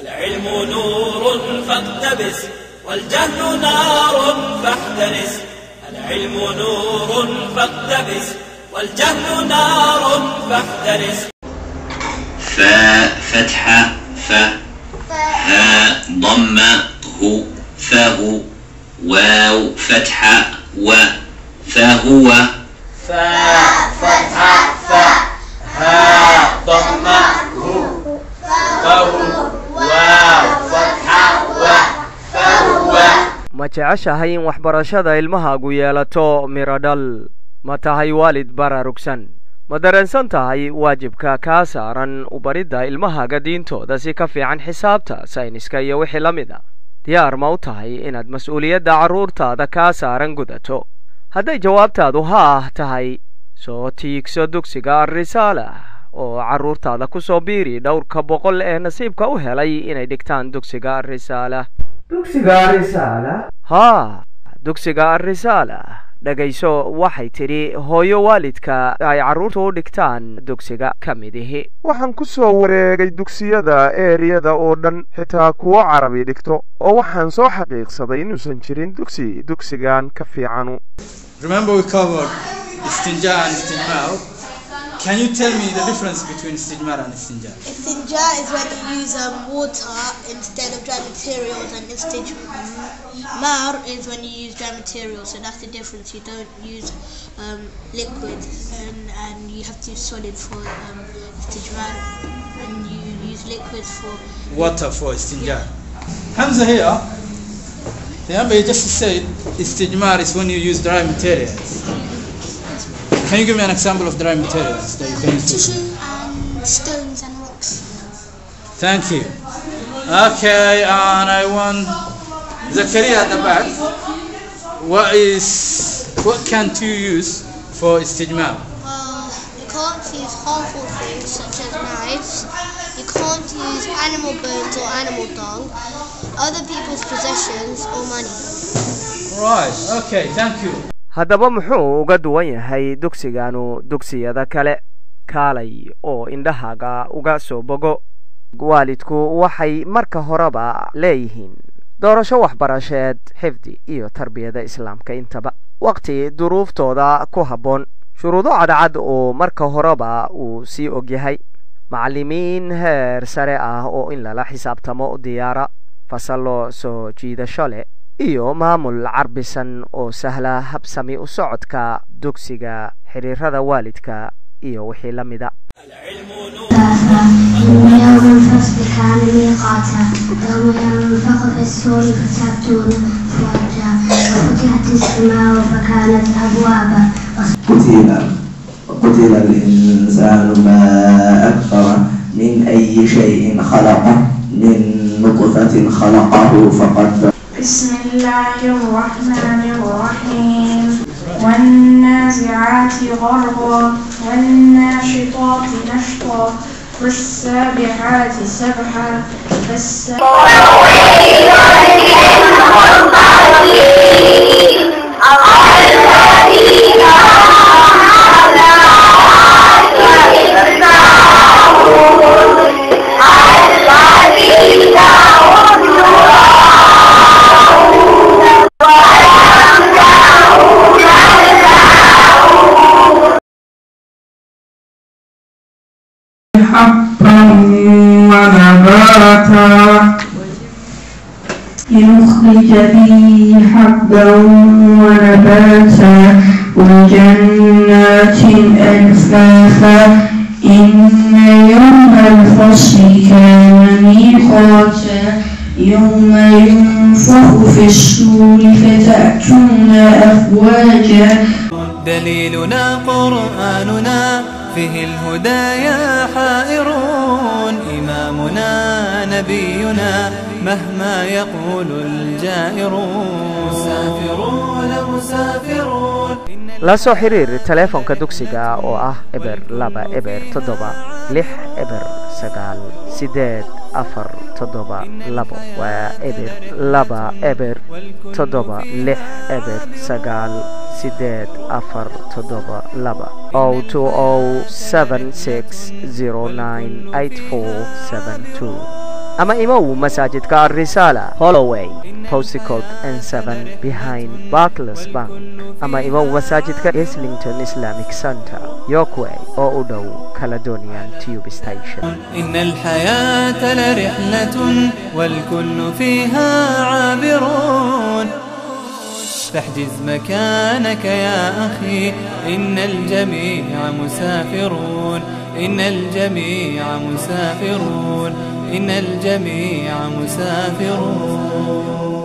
العلم نور فاقتبس والجهل نار فاحترس. العلم نور فاقتبس والجهل نار فاحترس. فا فتحة ف ها ضمة هو فهو واو فتحة و فهو فا فتحة ف ها ضمة هو فهو واو فتحة و فهو. ma jeceshahay in waxbarashada ilmahaagu yeelato miro dhal? ma tahay waalid baraarugsan? ma dareensan tahay waajibka kaa saaran u baridda ilmahaaga diintooda si ka fiican xisaabta, sayniska iyo wixii la mid a? diyaar ma u tahay inaad mas-uuliyadda carruurtaada kaa saaran gudato? hadday jawaabtaadu haa tahay, soo tiigso dugsiga Ar-Risaala oo carruurtaada ku soo biiri dhowrka boqol ee nasiibka u helay inay dhigtaan dugsiga Ar-Risaala. dugsiga Ar-Risaala? haa, dugsiga Ar-Risaala. dhagayso waxay tidhi hooyo waalidka ay carruurtu u dhigtaan dugsiga ka midihi. waxaan ku soo wareegay dugsiyada eeriyada oo dhan, xitaa kuwo carabi dhigto, oo waxaan soo xaqiiqsaday inuusan jirin dugsigan ka fiicanu. Remember we covered istinja and istijmar. Can you tell me the difference between istijmar and istinja? Istinja is when you use water instead of dry materials, and istijmar is when you use dry materials. So that's the difference. You don't use liquid, and you have to use solid for istijmar, and you use liquids for water for istinja. Hamza here. Remember you just said istijmar is when you use dry materials. Can you give me an example of dry materials that you can use? tissue and stones and rocks. Thank you. Okay, and I want Zakaria at the back. What can't you use for istijmar? You can't use harmful things such as knives. You can't use animal bones or animal dung, other people's possessions or money. Right, okay, thank you. haddaba muxuu uga duwan yahay dugsiganu dugsiyada kale? kaalay oo indhahaaga uga soo bogo. waalidku waxay marka horeba leeyihiin doorasho waxbarasheed, xifdi iyo tarbiyada islaamka intaba, waqti duruuftooda ku habboon, shuruudo cadcad oo marka horeba uu sii ogyahay, macallimiin heer sare ah oo in lala xisaabtamo diyaara, fasallo soo jiidasho leh, iyo maamul carbisan oo sahla habsami u socodka dugsiga, xiriirada waalidka iyo wixii la mida. يوم الفصل كان ميقاتا يوم ينفخ في الصور فتبدون أفواجا وفتحت السماء فكانت أبوابا. قتل الإنسان ما أكفر من أي شيء خلقه من نطفة خلقه فقدر. بسم الله الرحمن الرحيم. والنازعات غرقا والناشطات نشطا والسابحات سبحا حبا ونباتا لنخرج به حبا ونباتا وجنات ألفافا إن يوم الفصل كان ميقاتا يوم ينفخ في الصور فتأتون أفواجا. دليلنا قرآننا فيه الهدايا حائرون، إمامنا نبينا مهما يقول الجائرون. مسافرون مسافرون. la soo xiriir taleefonka dugsiga oo ah eber 2 eber 7 6 eber 9 8 4 7 2 waa eber 2 eber 7 6 eber 9 8 4 7 2 020760984772 ama imow masaajidka Ar-Risala Holloway postcode N7 behind Barclays Bank ama imow masaajidka Islington Islamic Center Yorkway oo u dhow Caledonian Tube Station. إن الحياة لرحلة والكل فيها عابرون فاحجز مكانك يا أخي إن الجميع مسافرون إن الجميع مسافرون إن الجميع مسافرون.